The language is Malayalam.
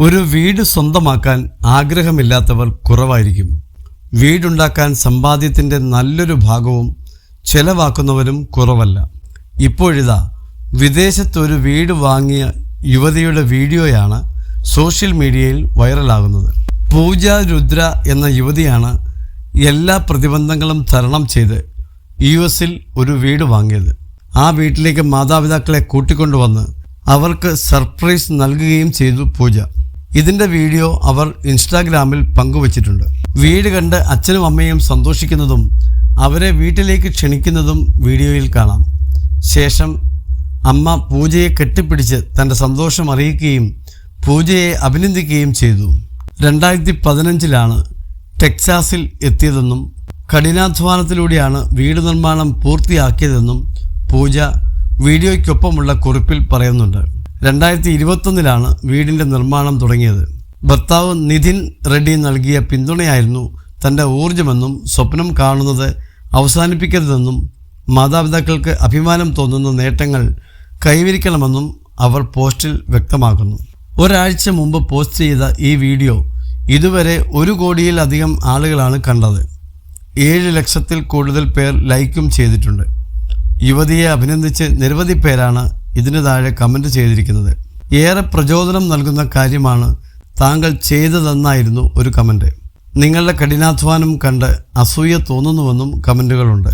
ഒരു വീട് സ്വന്തമാക്കാൻ ആഗ്രഹമില്ലാത്തവർ കുറവായിരിക്കും. വീടുണ്ടാക്കാൻ സമ്പാദ്യത്തിൻ്റെ നല്ലൊരു ഭാഗവും ചെലവാക്കുന്നവരും കുറവല്ല. ഇപ്പോഴിതാ വിദേശത്തൊരു വീട് വാങ്ങിയ യുവതിയുടെ വീഡിയോയാണ് സോഷ്യൽ മീഡിയയിൽ വൈറലാകുന്നത്. പൂജ രുദ്ര എന്ന യുവതിയാണ് എല്ലാ പ്രതിബന്ധങ്ങളും തരണം ചെയ്ത് US-ൽ ഒരു വീട് വാങ്ങിയത്. ആ വീട്ടിലേക്ക് മാതാപിതാക്കളെ കൂട്ടിക്കൊണ്ടുവന്ന് അവർക്ക് സർപ്രൈസ് നൽകുകയും ചെയ്തു പൂജ. ഇതിൻ്റെ വീഡിയോ അവർ ഇൻസ്റ്റാഗ്രാമിൽ പങ്കുവച്ചിട്ടുണ്ട്. വീട് കണ്ട് അച്ഛനും അമ്മയും സന്തോഷിക്കുന്നതും അവരെ വീട്ടിലേക്ക് ക്ഷണിക്കുന്നതും വീഡിയോയിൽ കാണാം. ശേഷം അമ്മ പൂജയെ കെട്ടിപ്പിടിച്ച് തൻ്റെ സന്തോഷം അറിയിക്കുകയും പൂജയെ അഭിനന്ദിക്കുകയും ചെയ്തു. 2015-ലാണ് ടെക്സാസിൽ എത്തിയതെന്നും കഠിനാധ്വാനത്തിലൂടെയാണ് വീട് നിർമ്മാണം പൂർത്തിയാക്കിയതെന്നും പൂജ വീഡിയോയ്ക്കൊപ്പമുള്ള കുറിപ്പിൽ പറയുന്നുണ്ട്. 2021-ലാണ് വീടിൻ്റെ നിർമ്മാണം തുടങ്ങിയത്. ഭർത്താവ് നിതിൻ റെഡ്ഡി നൽകിയ പിന്തുണയായിരുന്നു തൻ്റെ ഊർജമെന്നും സ്വപ്നം കാണുന്നത് അവസാനിപ്പിക്കരുതെന്നും മാതാപിതാക്കൾക്ക് അഭിമാനം തോന്നുന്ന നേട്ടങ്ങൾ കൈവരിക്കണമെന്നും അവർ പോസ്റ്റിൽ വ്യക്തമാക്കുന്നു. ഒരാഴ്ച മുമ്പ് പോസ്റ്റ് ചെയ്ത ഈ വീഡിയോ ഇതുവരെ 1 കോടിയിലധികം ആളുകളാണ് കണ്ടത്. 7 ലക്ഷത്തിൽ കൂടുതൽ പേർ ലൈക്കും ചെയ്തിട്ടുണ്ട്. യുവതിയെ അഭിനന്ദിച്ച് നിരവധി പേരാണ് ഇതിന് താഴെ കമൻറ്റ് ചെയ്തിരിക്കുന്നത്. ഏറെ പ്രചോദനം നൽകുന്ന കാര്യമാണ് താങ്കൾ ചെയ്തതെന്നായിരുന്നു ഒരു കമൻറ്റ്. നിങ്ങളുടെ കഠിനാധ്വാനം കണ്ട് അസൂയ തോന്നുന്നുവെന്നും കമൻറ്റുകളുണ്ട്.